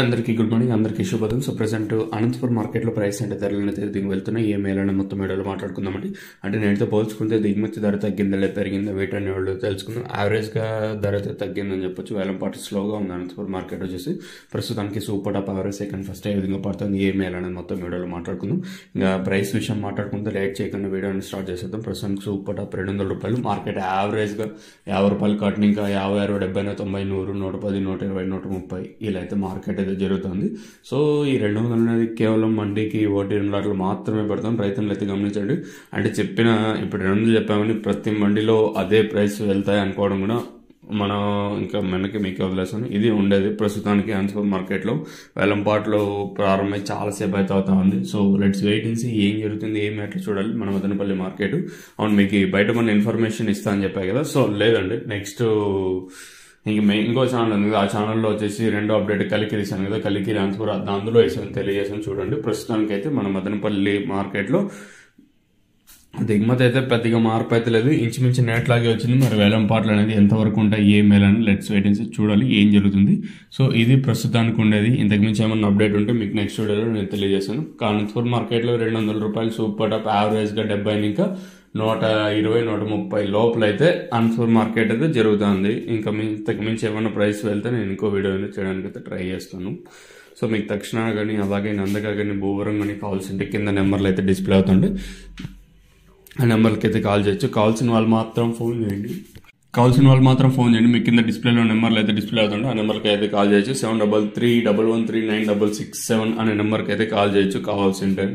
అందరికీ good morning, అందరికీ శుభోదయం. సో ప్రెసెంట్ అనంతపురం మార్కెట్లో ప్రైస్ అంటే ధరలు అయితే దిగి వెళ్తున్నాయి. ఏ మేళన మొత్తం వీడియోలో మాట్లాడుకుందామండి. అంటే నేటితో పోల్చుకుంటే దిగుమతి ధర తగ్గిందా లేదా పెరిగిందా వెయిట్ అనే వాళ్ళు తెలుసుకుందాం. యావరేజ్గా ధర అయితే తగ్గిందని చెప్పొచ్చు. వేలం పాటు స్లోగా ఉంది అనంతపురం మార్కెట్ వచ్చేసి. ప్రస్తుతానికి super top average second first ఏ విధంగా పడుతుంది, ఏ మేళన మొత్తం వీడియోలో మాట్లాడుకుందాం. ఇంకా ప్రైస్ విషయం మాట్లాడుకుంటే లేట్ చేయకుండా వీడియోని స్టార్ట్ చేసేద్దాం. ప్రస్తుతానికి సూపర్ టాప్ 200 రూపాయలు, మార్కెట్ యావరేజ్గా 50 రూపాయలు కట్టిన ఇంకా 50, 60, 70, 90, 100, 110, 120, 130 ఇలా అయితే మార్కెట్ అయితే జరుగుతుంది. సో ఈ 200 అనేది కేవలం మండీకి ఓటీ లాట్లు మాత్రమే పెడతాం. రైతులు అయితే గమనించండి. అంటే ఇప్పుడు 200 చెప్పామని ప్రతి మండీలో అదే ప్రైస్ వెళ్తాయి అనుకోవడం కూడా మనం ఇంకా మీకు వదిలేస్తాను. ఇది ఉండేది ప్రస్తుతానికి అనంతపురం మార్కెట్లో వేలంపాట్లో ప్రారంభమై చాలాసేపు అయితే అవుతా ఉంది. So let's wait and see ఏం జరుగుతుంది, ఏం ఎట్లా చూడాలి మన మదనపల్లి మార్కెట్. అవును, మీకు బయట మన ఇన్ఫర్మేషన్ ఇస్తా అని చెప్పాయి కదా. సో లేదండి, నెక్స్ట్ ఇంకో ఛానల్ ఉంది కదా, ఆ ఛానల్లో వచ్చేసి రెండో అప్డేట్ కలికి తీసాను కదా, కలికి అనంతపురం అందులో వేసాను, తెలియజేసాను. చూడండి, ప్రస్తుతానికి అయితే మన మదనపల్లి మార్కెట్లో దిగుమతి అయితే పెద్దగా మార్పు అయితే లేదు, ఇంచుమించు నేట్లాగే వచ్చింది. మరి వేలం పాటలు అనేది ఎంతవరకు ఉంటాయి, ఏ మేలని లెట్స్ వెయిట్ అండ్ సీ చూడాలి ఏం జరుగుతుంది. సో ఇది ప్రస్తుతానికి ఉండేది. ఇంతకుమించి ఏమన్నా అప్డేట్ ఉంటే మీకు నెక్స్ట్ వీడియోలో నేను తెలియజేస్తాను. అనంతపురం మార్కెట్లో 200 రూపాయలు సూపర్ టాప్ యావరేజ్గా 70 ఇంకా 120, 130 లోపల అయితే అనంతపురం మార్కెట్ అయితే జరుగుతుంది. ఇంకా ఇంతకు మించి ఏమైనా ప్రైస్ వెళ్తే నేను ఇంకో వీడియో చేయడానికి అయితే ట్రై చేస్తాను. సో మీకు తక్షణ కానీ అలాగే నందగా కానీ భూవరం కానీ కావాల్సింటే కింద నెంబర్లు అయితే డిస్ప్లే అవుతుంది. ఆ నెంబర్కి అయితే కాల్ చేయొచ్చు. కావాల్సిన వాళ్ళు మాత్రం ఫోన్ చేయండి. మీకు కింద డిస్ప్లేలో నెంబర్లు అయితే డిస్ప్లే అవుతుంది. ఆ నెంబర్కి అయితే కాల్ చేయొచ్చు. 7331139667 అనే నెంబర్కి అయితే కాల్ చేయొచ్చు కావాల్సింటే.